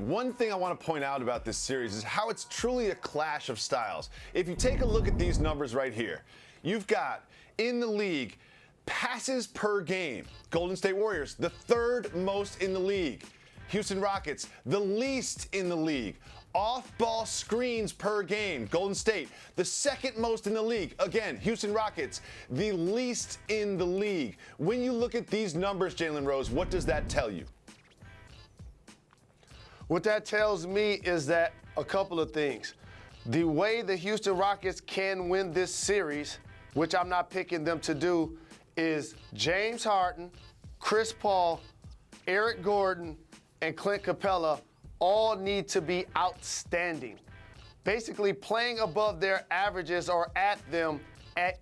One thing I want to point out about this series is how it's truly a clash of styles. If you take a look at these numbers right here, you've got in the league passes per game. Golden State Warriors, the third most in the league. Houston Rockets, the least in the league. Off-ball screens per game. Golden State, the second most in the league. Again, Houston Rockets, the least in the league. When you look at these numbers, Jalen Rose, what does that tell you? What that tells me is that a couple of things. The way the Houston Rockets can win this series, which I'm not picking them to do, is James Harden, Chris Paul, Eric Gordon, and Clint Capela all need to be outstanding. Basically playing above their averages or at them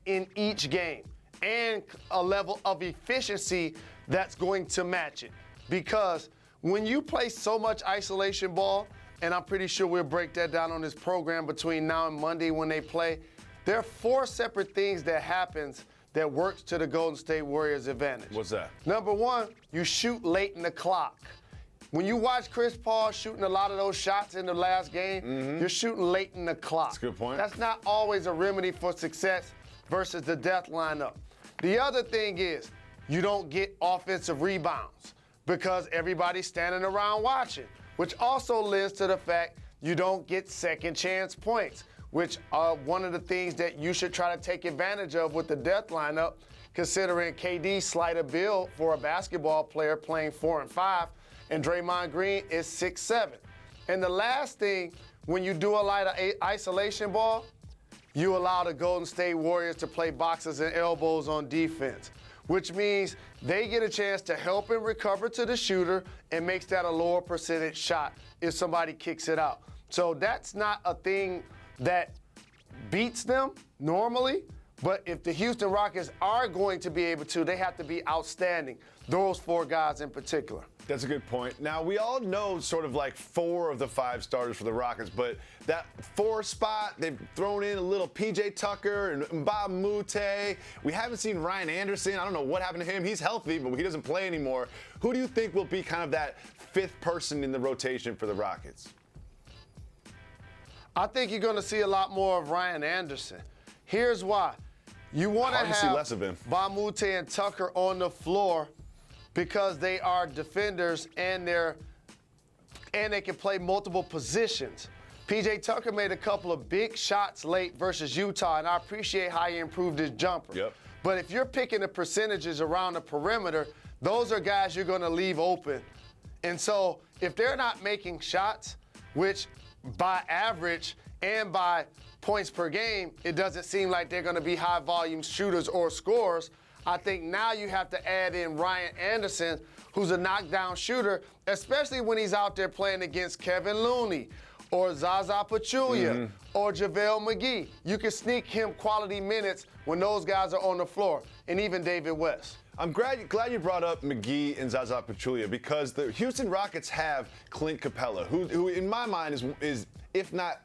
in each game, and a level of efficiency that's going to match it. Because when you play so much isolation ball, and I'm pretty sure we'll break that down on this program between now and Monday when they play, there are four separate things that happens that works to the Golden State Warriors' advantage. What's that? Number one, you shoot late in the clock. When you watch Chris Paul shooting a lot of those shots in the last game, you're shooting late in the clock. That's a good point. That's not always a remedy for success versus the death lineup. The other thing is you don't get offensive rebounds because everybody's standing around watching, which also lends to the fact you don't get second chance points, which are one of the things that you should try to take advantage of with the death lineup, considering KD's slight of build for a basketball player playing 4 and 5, and Draymond Green is 6'7". And the last thing, when you do a lot of isolation ball, you allow the Golden State Warriors to play boxes and elbows on defense, which means they get a chance to help and recover to the shooter and makes that a lower percentage shot if somebody kicks it out. So that's not a thing that beats them normally, but if the Houston Rockets are going to be able to, they have to be outstanding, those four guys in particular. That's a good point. Now, we all know sort of like 4 of the 5 starters for the Rockets, but that 4 spot, they've thrown in a little PJ Tucker and Bob Moute. We haven't seen Ryan Anderson. I don't know what happened to him. He's healthy, but he doesn't play anymore. Who do you think will be kind of that 5th person in the rotation for the Rockets? I think you're going to see a lot more of Ryan Anderson. Here's why. You want to see less of have him. Bob Moute and Tucker on the floor because they are defenders and they can play multiple positions. PJ Tucker made a couple of big shots late versus Utah, and I appreciate how he improved his jumper. Yep. But if you're picking the percentages around the perimeter, those are guys you're going to leave open. And so if they're not making shots, which by average and by points per game, it doesn't seem like they're going to be high volume shooters or scorers. I think now you have to add in Ryan Anderson, who's a knockdown shooter, especially when he's out there playing against Kevin Looney or Zaza Pachulia or JaVale McGee. You can sneak him quality minutes when those guys are on the floor, and even David West. I'm glad you brought up McGee and Zaza Pachulia because the Houston Rockets have Clint Capela, who in my mind is if not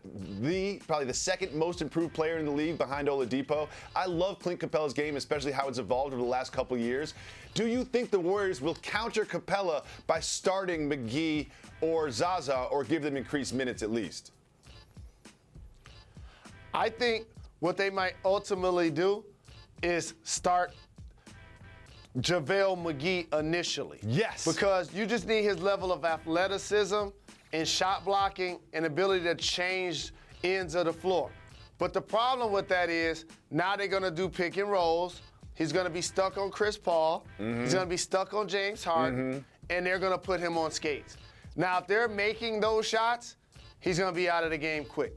probably the second most improved player in the league behind Oladipo. I love Clint Capela's game, especially how it's evolved over the last couple of years. Do you think the Warriors will counter Capela by starting McGee or Zaza or give them increased minutes at least? I think what they might ultimately do is start JaVale McGee initially. Yes. Because you just need his level of athleticism and shot blocking and ability to change ends of the floor. But the problem with that is now they're going to do pick and rolls. He's going to be stuck on Chris Paul. He's going to be stuck on James Harden. And they're going to put him on skates. Now, if they're making those shots, he's going to be out of the game quick.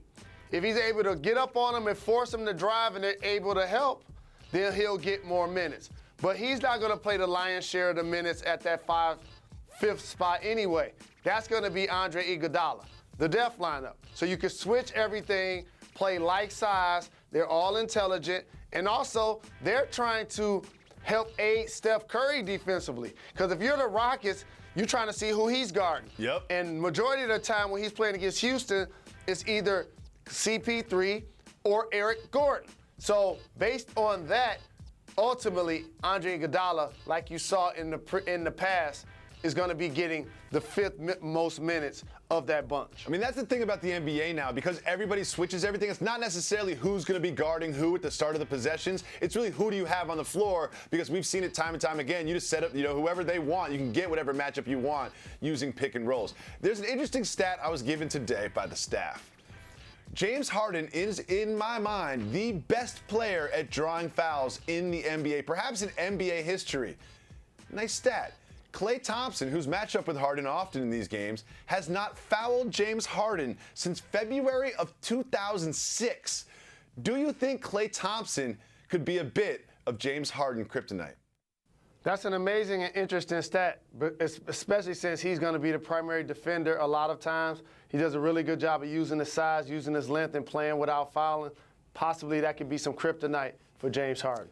If he's able to get up on them and force them to drive and they're able to help, then he'll get more minutes. But he's not going to play the lion's share of the minutes at that 5th spot anyway. That's going to be Andre Iguodala, the death lineup. So you can switch everything, play like size. They're all intelligent. And also, they're trying to help aid Steph Curry defensively. Because if you're the Rockets, you're trying to see who he's guarding. Yep. And majority of the time when he's playing against Houston, it's either CP3 or Eric Gordon. So based on that, ultimately, Andre Iguodala, like you saw in the past, is going to be getting the fifth most minutes of that bunch. I mean, that's the thing about the NBA now, because everybody switches everything. It's not necessarily who's going to be guarding who at the start of the possessions. It's really who do you have on the floor, because we've seen it time and time again. You just set up, whoever they want. You can get whatever matchup you want using pick and rolls. There's an interesting stat I was given today by the staff. James Harden is, in my mind, the best player at drawing fouls in the NBA, perhaps in NBA history. Nice stat. Klay Thompson, who's matched up with Harden often in these games, has not fouled James Harden since February of 2006. Do you think Klay Thompson could be a bit of James Harden kryptonite? That's an amazing and interesting stat, but especially since he's going to be the primary defender a lot of times. He does a really good job of using his size, using his length, and playing without fouling. Possibly that could be some kryptonite for James Harden.